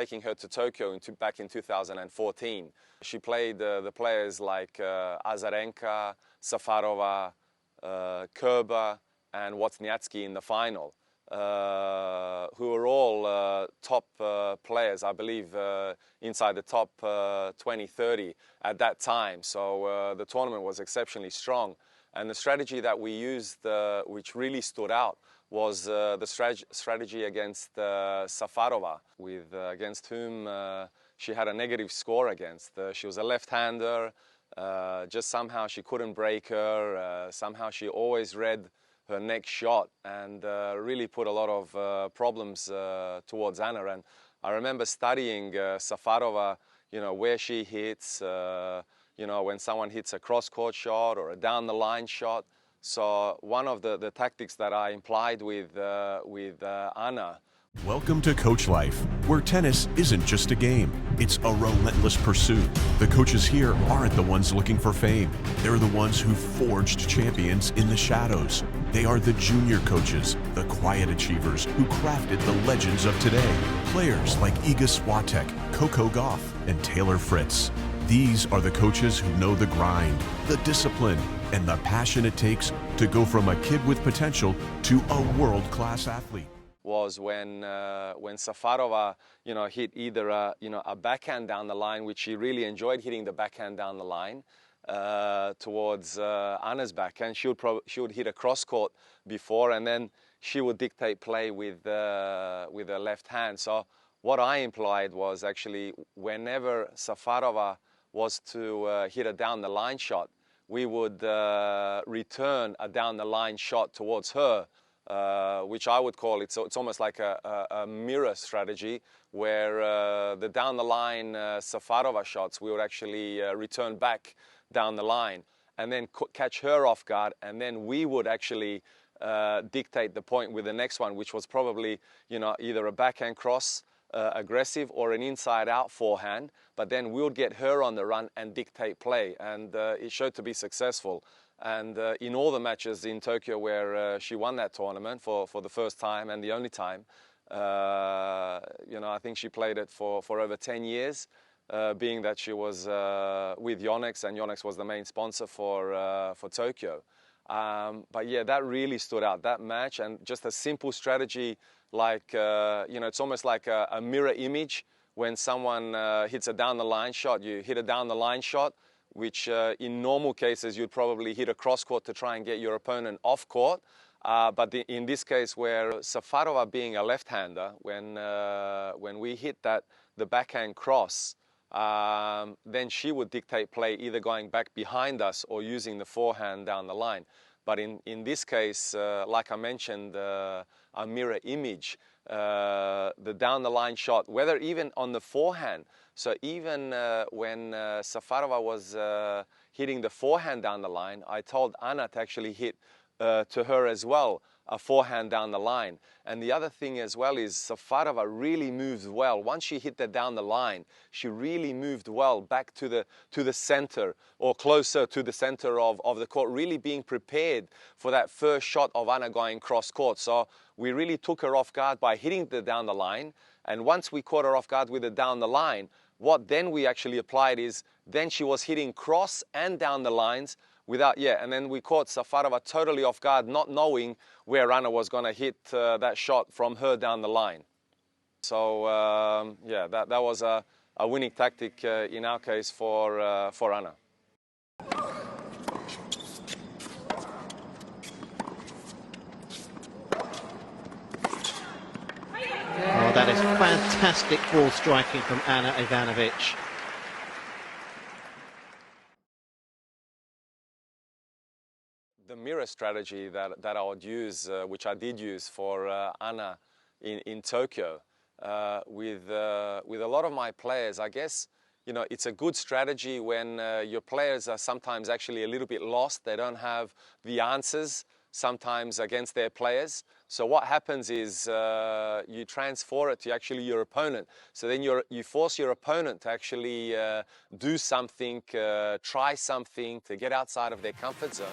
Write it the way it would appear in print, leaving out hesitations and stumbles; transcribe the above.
taking her to Tokyo back in 2014. She played the players like Azarenka, Safarova, Kerber and Wozniacki in the final, who are all top players, I believe, inside the top 20, 30 at that time. So the tournament was exceptionally strong. And the strategy that we used, which really stood out, was the strategy against Safarova, against whom she had a negative score against. She was a left-hander. Just somehow she couldn't break her. Somehow she always read her next shot and really put a lot of problems towards Ana. And I remember studying Safarova, where she hits, when someone hits a cross-court shot or a down-the-line shot. So one of the tactics that I implied with Ana. Welcome to Coachlife, where tennis isn't just a game, it's a relentless pursuit. The coaches here aren't the ones looking for fame. They're the ones who forged champions in the shadows. They are the junior coaches, the quiet achievers who crafted the legends of today. Players like Iga Swiatek, Coco Gauff, and Taylor Fritz. These are the coaches who know the grind, the discipline, and the passion it takes to go from a kid with potential to a world-class athlete. Was when Safarova, hit either a backhand down the line, which she really enjoyed hitting the backhand down the line towards Ana's backhand. She would hit a cross court before, and then she would dictate play with her left hand. So what I implied was actually whenever Safarova was to hit a down the line shot, we would return a down the line shot towards her. Which I would call it's almost like a mirror strategy, where the down the line Safarova shots we would actually return back down the line and then catch her off guard, and then we would actually dictate the point with the next one, which was probably either a backhand cross aggressive or an inside out forehand, but then we would get her on the run and dictate play, and it showed to be successful. And in all the matches in Tokyo where she won that tournament for the first time and the only time, I think she played it for over 10 years, being that she was with Yonex, and Yonex was the main sponsor for Tokyo. But yeah, that really stood out, that match, and just a simple strategy like, it's almost like a mirror image. When someone hits a down the line shot, you hit a down the line shot, which in normal cases you'd probably hit a cross court to try and get your opponent off court. But in this case, where Safarova being a left-hander, when we hit the backhand cross, then she would dictate play, either going back behind us or using the forehand down the line. But in this case, like I mentioned, a mirror image, the down the line shot, whether even on the forehand. So even when Safarova was hitting the forehand down the line, I told Ana to actually hit to her as well, a forehand down the line. And the other thing as well is Safarova really moves well. Once she hit that down the line, she really moved well back to the center, or closer to the center of the court, really being prepared for that first shot of Ana going cross court. So we really took her off guard by hitting the down the line. And once we caught her off guard with the down the line, what then we actually applied is, then she was hitting cross and down the lines and then we caught Safarova totally off guard, not knowing where Ana was going to hit that shot from her down the line. So that was a winning tactic in our case for Ana. Oh, that is fantastic ball striking from Ana Ivanovic. The mirror strategy that I would use, which I did use for Ana in Tokyo, with a lot of my players, I guess, it's a good strategy when your players are sometimes actually a little bit lost. They don't have the answers sometimes against their players. So what happens is you transfer it to actually your opponent. So then you force your opponent to actually do something, try something, to get outside of their comfort zone.